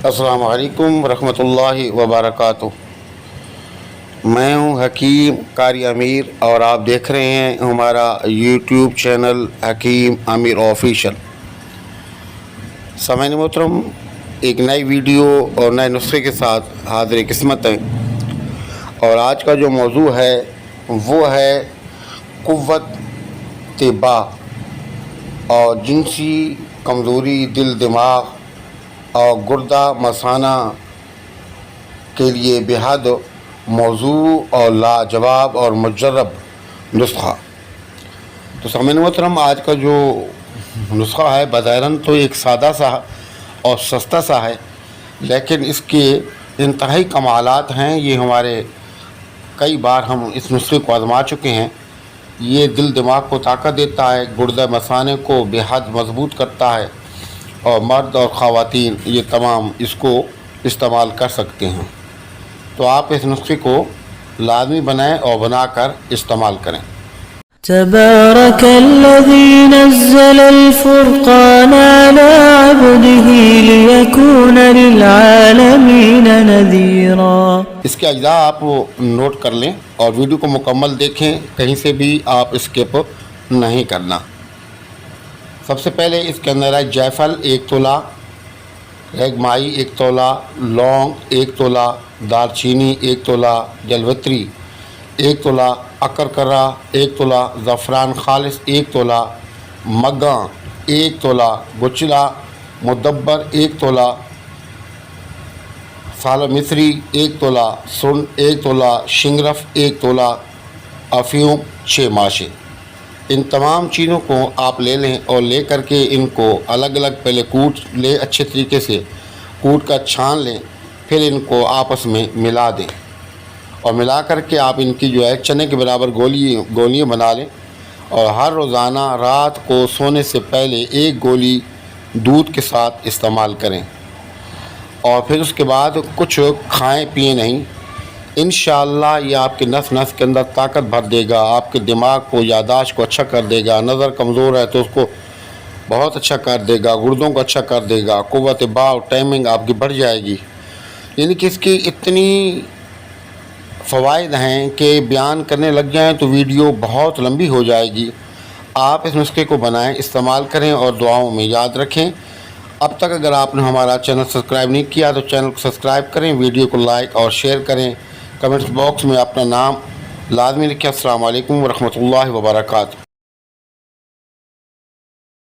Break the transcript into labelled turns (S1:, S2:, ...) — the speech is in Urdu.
S1: السلام علیکم ورحمۃ اللہ وبرکاتہ۔ میں ہوں حکیم قاری امیر اور آپ دیکھ رہے ہیں ہمارا یوٹیوب چینل حکیم امیر آفیشل۔ سامعین محترم، ایک نئی ویڈیو اور نئے نسخے کے ساتھ حاضر قسمت ہیں، اور آج کا جو موضوع ہے وہ ہے قوت با اور جنسی کمزوری، دل دماغ اور گردہ مثانہ کے لیے بے حد موضوع اور لاجواب اور مجرب نسخہ۔ تو سامعین محترم، آج کا جو نسخہ ہے بظاہراً تو ایک سادہ سا اور سستا سا ہے، لیکن اس کے انتہائی کمالات ہیں۔ یہ ہمارے کئی بار ہم اس نسخے کو آزما چکے ہیں۔ یہ دل دماغ کو طاقت دیتا ہے، گردہ مثانے کو بے حد مضبوط کرتا ہے، اور مرد اور خواتین یہ تمام اس کو استعمال کر سکتے ہیں۔ تو آپ اس نسخے کو لازمی بنائیں اور بنا کر استعمال کریں۔
S2: تبارك الذي نزل الفرقان على عبده ليكون للعالمين نذيرا۔
S1: اس کے اجزاء آپ نوٹ کر لیں اور ویڈیو کو مکمل دیکھیں، کہیں سے بھی آپ اسکپ نہیں کرنا۔ سب سے پہلے اس کے اندر ہے جائفل 1 تولہ، ریگ مائی 1 تولہ، لونگ 1 تولہ، دار چینی 1 تولہ، جلوتری 1 تولہ، اکرکرہ 1 تولہ، زعفران خالص 1 تولہ، مگاں 1 تولہ، گچلا مدبر 1 تولہ، سالہ مصری 1 تولہ، سنڈ 1 تولہ، شنگرف 1 تولہ، افیون 6 ماشے۔ ان تمام چیزوں کو آپ لے لیں اور لے کر کے ان کو الگ الگ پہلے کوٹ لیں، اچھے طریقے سے کوٹ کا چھان لیں، پھر ان کو آپس میں ملا دیں، اور ملا کر کے آپ ان کی جو ہے چنے کے برابر گولیاں بنا لیں، اور ہر روزانہ رات کو سونے سے پہلے 1 گولی دودھ کے ساتھ استعمال کریں، اور پھر اس کے بعد کچھ کھائیں پئیں نہیں۔ انشاءاللہ یہ آپ کے نس نس کے اندر طاقت بھر دے گا، آپ کے دماغ کو، یادداشت کو اچھا کر دے گا، نظر کمزور ہے تو اس کو بہت اچھا کر دے گا، گردوں کو اچھا کر دے گا، قوت با اور ٹائمنگ آپ کی بڑھ جائے گی۔ یعنی کہ اس کی اتنی فوائد ہیں کہ بیان کرنے لگ جائیں تو ویڈیو بہت لمبی ہو جائے گی۔ آپ اس نسخے کو بنائیں، استعمال کریں اور دعاؤں میں یاد رکھیں۔ اب تک اگر آپ نے ہمارا چینل سبسکرائب نہیں کیا تو چینل کو سبسکرائب کریں، ویڈیو کو لائک اور شیئر کریں، کمنٹس باکس میں اپنا نام لازمی لکھیں۔ السلام علیکم ورحمۃ اللہ وبرکاتہ۔